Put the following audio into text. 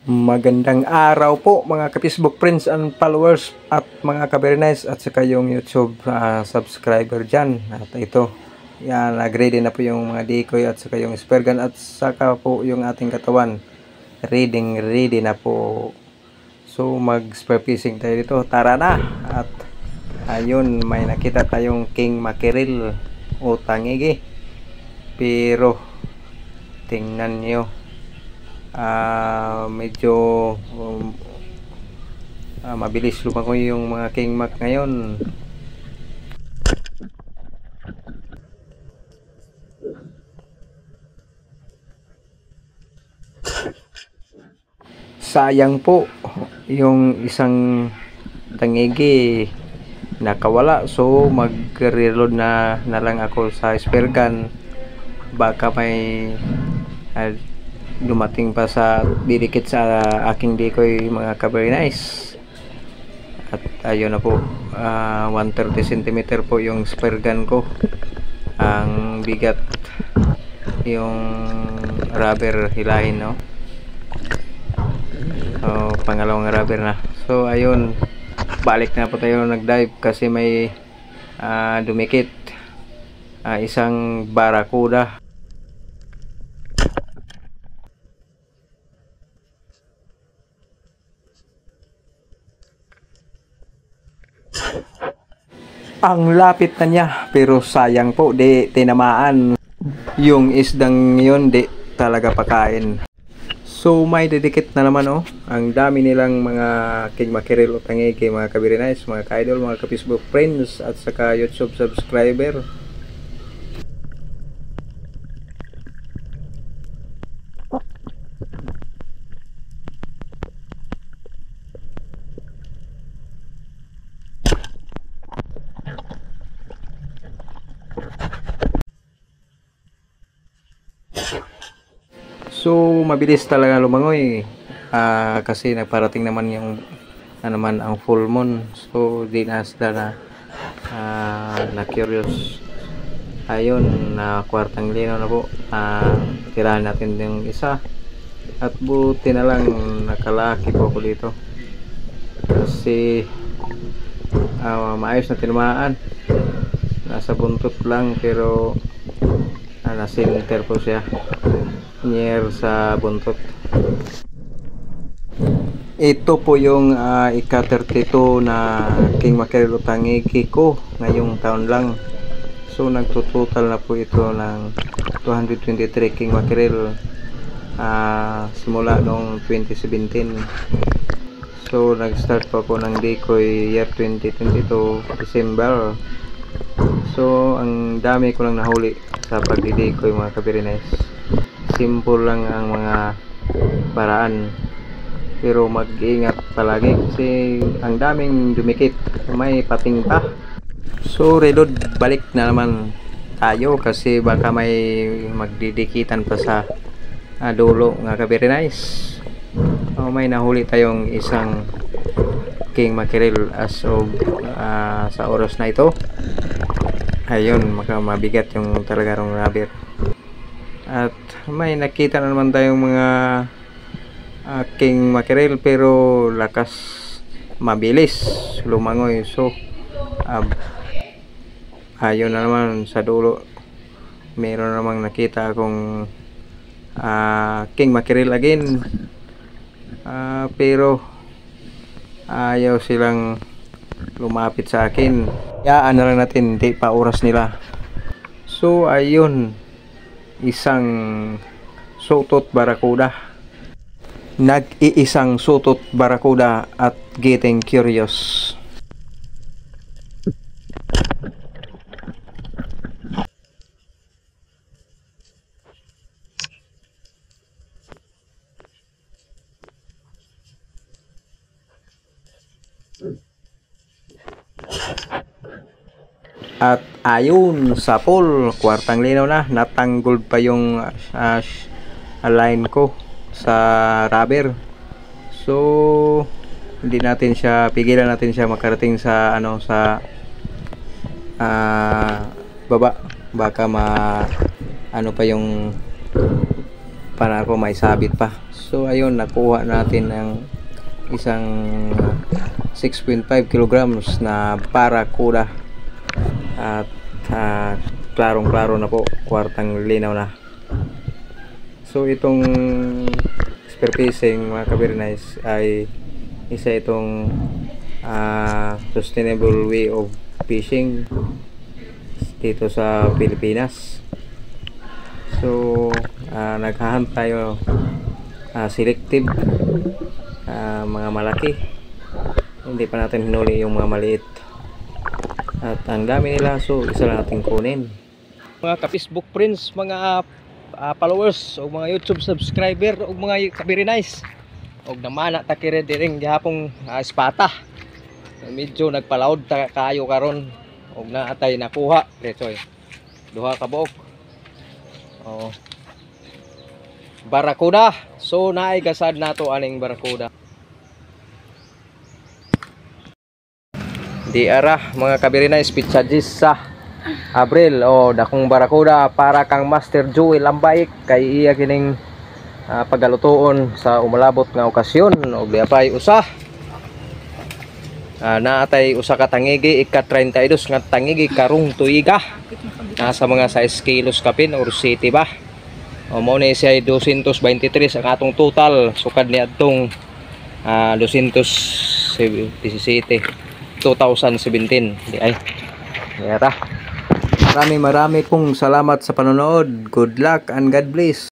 Magandang araw po mga ka-Facebook friends and followers at mga ka-Bernice at saka yung YouTube subscriber dyan. At ito, yan, nag-ready na po yung mga decoy at saka yung spear gun at saka po yung ating katawan. Ready na po. So mag-spear fishing tayo dito. Tara na! At ayun, may nakita tayong king mackerel o tangigi. Pero tingnan nyo. Medyo mabilis lumangoy yung mga king mac ngayon. Sayang po yung isang tangigi nakawala, so mag-reload na lang ako sa spear gun. Baka may dumating pa sa didikit sa aking decoy mga ka-Bernice. At ayun na po, 130 cm po yung spear gun ko. Ang bigat yung rubber hilahin, no? So pangalawang rubber na. So ayun, balik na po tayo nag-dive kasi may dumikit isang barracuda. Ang lapit na niya, pero sayang po, di tinamaan. Yung isdang yun, di talaga pakain. So may didikit na naman, oh. Ang dami nilang mga king mackerel o tangigi, mga ka-Bernice, mga ka-idol, mga ka-Facebook friends at saka YouTube subscriber. So mabilis talaga lumangoy kasi nagparating naman yung ang full moon. So di na sila na curious. Ayun, kwartang lino na po. Tirahan natin yung isa at buti na lang nakalaki po ako dito kasi maayos na tinamaan. Nasa buntot lang pero nasa-center po siya, near sa buntot. Ito po yung ika-32 na king mackerel o tangigi ko ngayong taon lang. So nagtutotal na po ito ng 223 king mackerel simula noong 2017. So nag-start po ako ng decoy year 2022 December. So ang dami ko lang nahuli sa pagdidecoy mga ka-Bernice. Simple lang ang mga paraan, pero mag-iingat palagi kasi ang daming dumikit, may pating pa. So reload, balik na naman tayo kasi baka may magdidikitan pa sa dulo mga ka-Bernice. May nahuli tayong isang king mackerel as of sa oras na ito. Ayun, mabigat yung talagang rubber. At may nakita na naman tayong mga king mackerel pero lakas, mabilis lumangoy. So ayun na naman sa dulo, meron namang nakita akong king mackerel again, pero ayaw silang lumapit sa akin. Yaan na lang natin, hindi pa oras nila. So ayun, isang sutot barracuda, nag-iisang sutot barracuda at getting curious. At ayun, sa pool, kwartang linaw na, natanggol pa yung line ko sa rubber. So hindi natin siya pigilan, natin siya makarating sa sa baba. Baka pa yung pa na ako may sabit pa. So ayun, nakuha natin ng isang 6.5 kilograms na parakuda at klarong klaro na po, kwartang linaw na. So itong spear fishing mga kabirnays ay isa itong sustainable way of fishing dito sa Pilipinas. So naghahunt tayo selective, mga malaki, hindi pa natin hinuli yung mga maliit, at ang dami nila, so isa lang natin kunin. Mga ka-Facebook friends, mga followers o mga YouTube subscriber o mga kabirinays, og naman ta kire diring gihapong espata, medyo nagpalaod ta kayo karon og naatay nakuha dito duha ka buok barakuda. So naay gasad nato aning barakuda. Di ara mga kabirinays, pitsadis sa Abril dakong barakuda para kang Master Joel Ambaik kay iya kining pagalutoon sa umalabot nga okasyon. Og diapay usa naatay usa ka tangigi, ika-32 nga tangigi karong tuiga, nasa mga 6 kilos kapin or city ba. Mao ni siya 223 ang atong total, sukad ni atong 217 2017 di ay yata. Marami pong salamat sa panonood. Good luck and God bless.